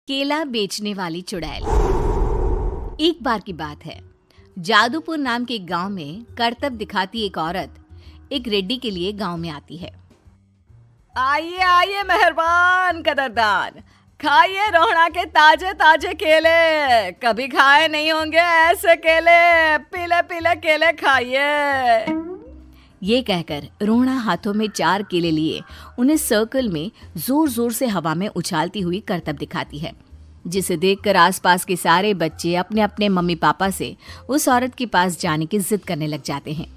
केला बेचने वाली चुड़ैल। एक बार की बात है, जादूपुर नाम के एक गांव में करतब दिखाती एक औरत एक रेड्डी के लिए गांव में आती है। आइए आइए मेहरबान कदरदान, खाइए रोहड़ा के ताजे ताजे केले। कभी खाए नहीं होंगे ऐसे केले, पीले पीले केले खाइए। ये कहकर रोहड़ा हाथों में 4 केले लिए उन्हें सर्कल में जोर जोर से हवा में उछालती हुई करतब दिखाती है, जिसे देखकर आसपास के सारे बच्चे अपने अपने मम्मी पापा से उस औरत के पास जाने की जिद करने लग जाते हैं।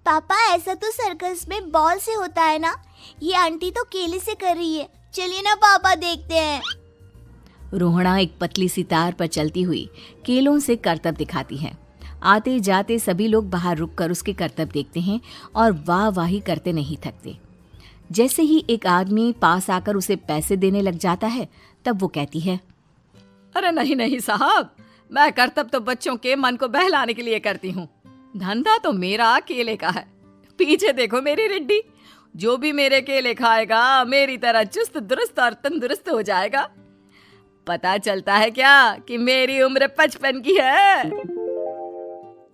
पापा, ऐसा तो सर्कस में बॉल से होता है ना, ये आंटी तो केले से कर रही है। चलिए ना पापा, देखते हैं। रोहड़ा एक पतली सी तार पर चलती हुई केलों से करतब दिखाती है। आते जाते सभी लोग बाहर रुककर उसके करतब देखते हैं और वाह वाही करते नहीं थकते। जैसे ही एक आदमी पास आकर उसे पैसे देने लग जाता है, तब वो कहती है, अरे नहीं नहीं साहब, मैं करतब तो बच्चों के मन को बहलाने के लिए करती हूँ। धंधा तो मेरा केले का है। पीछे देखो मेरी रिड्डी, जो भी मेरे केले खाएगा मेरी तरह चुस्त दुरुस्त और तंदुरुस्त हो जाएगा। पता चलता है क्या कि मेरी उम्र 55 की है।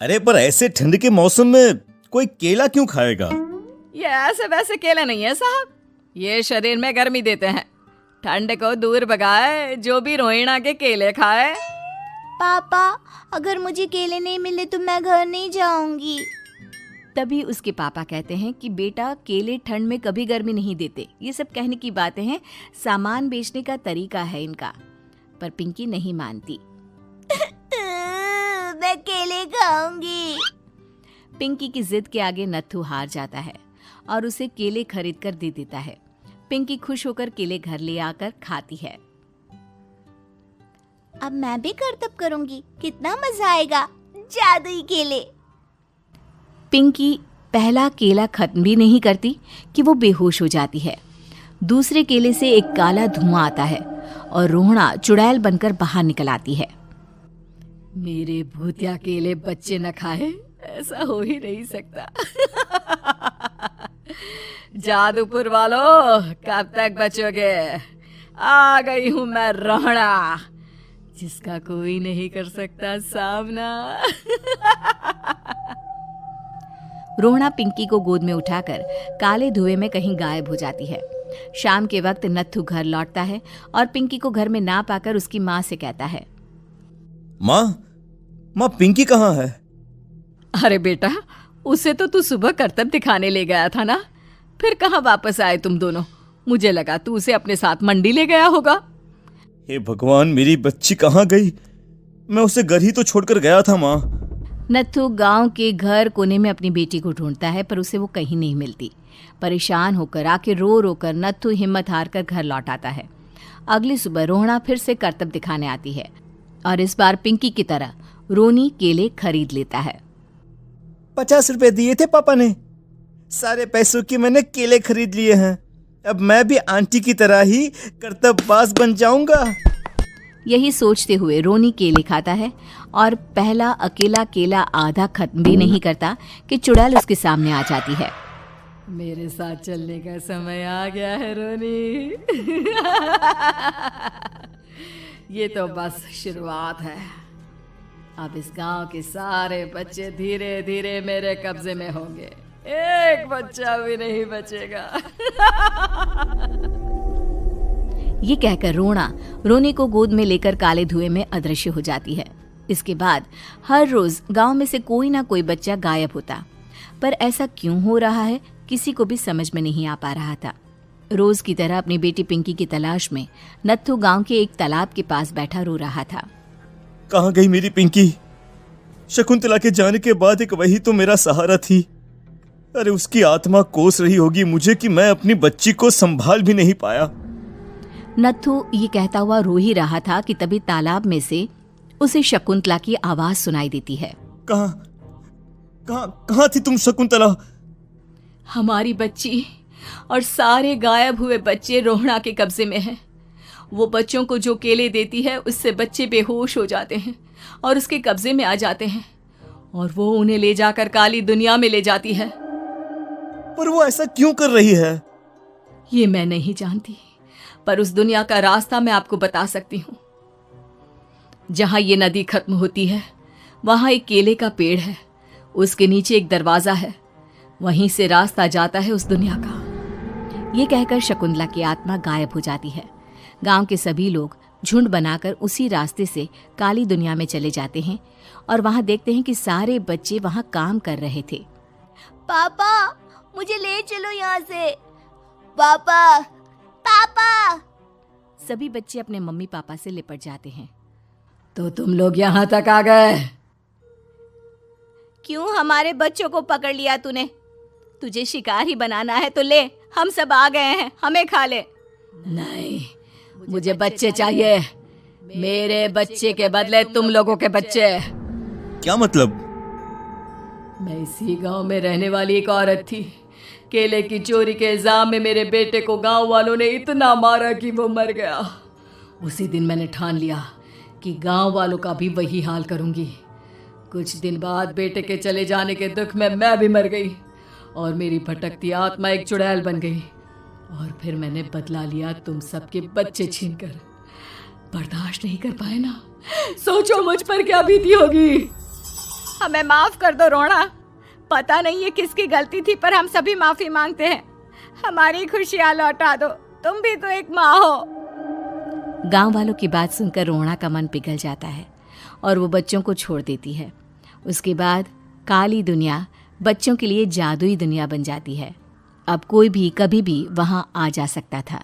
अरे पर ऐसे ठंड के मौसम में कोई केला क्यों खाएगा? ये ऐसे वैसे केले नहीं है साहब, ये शरीर में गर्मी देते हैं। ठंड को दूर भगाए जो भी रोहिणा के केले खाए। पापा, अगर मुझे केले नहीं मिले तो मैं घर नहीं जाऊंगी। तभी उसके पापा कहते हैं कि बेटा, केले ठंड में कभी गर्मी नहीं देते। ये सब कहने की बातें हैं, सामान बेचने का तरीका है इनका। पर पिंकी नहीं मानती। मैं केले खाऊंगी। पिंकी की जिद के आगे नत्थू हार जाता है और उसे केले खरीद कर दे देता है। पिंकी खुश होकर केले घर ले आकर खाती है। अब मैं भी करतब करूंगी, कितना मजा आएगा। जादुई केले। पिंकी पहला केला खत्म भी नहीं करती कि वो बेहोश हो जाती है। दूसरे केले से एक काला धुआं आता है और रोहड़ा चुड़ैल बनकर बाहर निकल आती है। मेरे भूतिया केले बच्चे न खाए, ऐसा हो ही नहीं सकता। जादूपुर वालों, कब तक बचोगे? आ गई हूं मैं रोहड़ा, जिसका कोई नहीं कर सकता सामना। रोहड़ा पिंकी को गोद में उठाकर काले धुएं में कहीं गायब हो जाती है। शाम के वक्त नत्थू घर लौटता है और पिंकी को घर में ना पाकर उसकी माँ से कहता है, माँ पिंकी कहाँ है? अरे बेटा, उसे तो तू सुबह करतब दिखाने ले गया था ना, फिर कहाँ वापस आए तुम दोनों? मुझे लगा तू उसे अपने साथ मंडी ले गया होगा। हे भगवान, मेरी बच्ची कहाँ गई? मैं उसे घर ही तो छोड़कर गया था माँ। नत्थू गांव के घर कोने में अपनी बेटी को ढूंढता है, पर उसे वो कहीं नहीं मिलती। परेशान होकर आके रो रो कर नत्थू हिम्मत हार कर घर लौट आता है। अगली सुबह रोहड़ा फिर से करतब दिखाने आती है और इस बार पिंकी की तरह रोनी केले खरीद लेता है। 50 रुपए दिए थे पापा ने, सारे पैसों की मैंने केले खरीद लिए हैं। अब मैं भी आंटी की तरह ही करतबबाज बन जाऊंगा। यही सोचते हुए रोनी केले खाता है और पहला अकेला केला आधा खत्म भी नहीं करता कि चुड़ैल उसके सामने आ जाती है। मेरे साथ चलने का समय आ गया है रोनी। ये तो बस शुरुआत है। अब इस गांव के सारे बच्चे धीरे धीरे मेरे कब्जे में होंगे, एक बच्चा भी नहीं बचेगा। ये कहकर रोना रोनी को गोद में लेकर काले धुएं में अदृश्य हो जाती है। इसके बाद हर रोज गांव में से कोई ना कोई बच्चा गायब होता, पर ऐसा क्यों हो रहा है किसी को भी समझ में नहीं आ पा रहा था। रोज की तरह अपनी बेटी पिंकी की तलाश में नत्थू गांव के एक तालाब के पास बैठा रो रहा था। कहाँ गई मेरी पिंकी? शकुंतला के जाने के बाद एक वही तो मेरा सहारा थी। अरे उसकी आत्मा कोस रही होगी मुझे कि मैं अपनी बच्ची को संभाल भी नहीं पाया। नत्थू ये कहता हुआ रो ही रहा था कि तभी तालाब में से उसे शकुंतला की आवाज सुनाई देती है। कहाँ थी तुम शकुंतला? हमारी बच्ची और सारे गायब हुए बच्चे रोहड़ा के कब्जे में हैं। वो बच्चों को जो केले देती है उससे बच्चे बेहोश हो जाते हैं और उसके कब्जे में आ जाते हैं और वो उन्हें ले जाकर काली दुनिया में ले जाती है। पर वो ऐसा क्यों कर रही है? ये मैं नहीं जानती, पर उस दुनिया का रास्ता मैं आपको बता सकती हूँ। जहां ये नदी खत्म होती है वहां एक केले का पेड़ है, उसके नीचे एक दरवाजा है, वहीं से रास्ता जाता है उस दुनिया का। ये कहकर शकुंतला की आत्मा गायब हो जाती है। गांव के सभी लोग झुंड बनाकर उसी रास्ते से काली दुनिया में चले जाते हैं और वहां देखते हैं कि सारे बच्चे वहां काम कर रहे थे। पापा मुझे ले चलो यहाँ से। पापा पापा। सभी बच्चे अपने मम्मी पापा से लिपट जाते हैं। तो तुम लोग यहाँ तक आ गए? क्यों हमारे बच्चों को पकड़ लिया तूने? तुझे शिकार ही बनाना है तो ले, हम सब आ गए हैं, हमें खा ले। नहीं, मुझे बच्चे चाहिए। मेरे बच्चे के बदले तुम लोगों के बच्चे। क्या मतलब? मैं इसी गांव में रहने वाली एक औरत थी। केले की चोरी के इल्जाम में मेरे बेटे को गांव वालों ने इतना मारा कि वो मर गया। उसी दिन मैंने ठान लिया कि गांव वालों का भी वही हाल करूंगी। कुछ दिन बाद बेटे के चले जाने के दुख में मैं भी मर गई और मेरी भटकती आत्मा एक चुड़ैल बन गई। और फिर मैंने बदला लिया तुम सबके बच्चे छीनकर। बर्दाश्त नहीं कर पाए ना, सोचो मुझ पर क्या बीती होगी। हमें माफ कर दो रोना, पता नहीं ये किसकी गलती थी पर हम सभी माफी मांगते हैं। हमारी खुशियां लौटा दो, तुम भी तो एक माँ हो। गांव वालों की बात सुनकर रोना का मन पिघल जाता है और वो बच्चों को छोड़ देती है। उसके बाद काली दुनिया बच्चों के लिए जादुई दुनिया बन जाती है। अब कोई भी कभी भी वहां आ जा सकता था।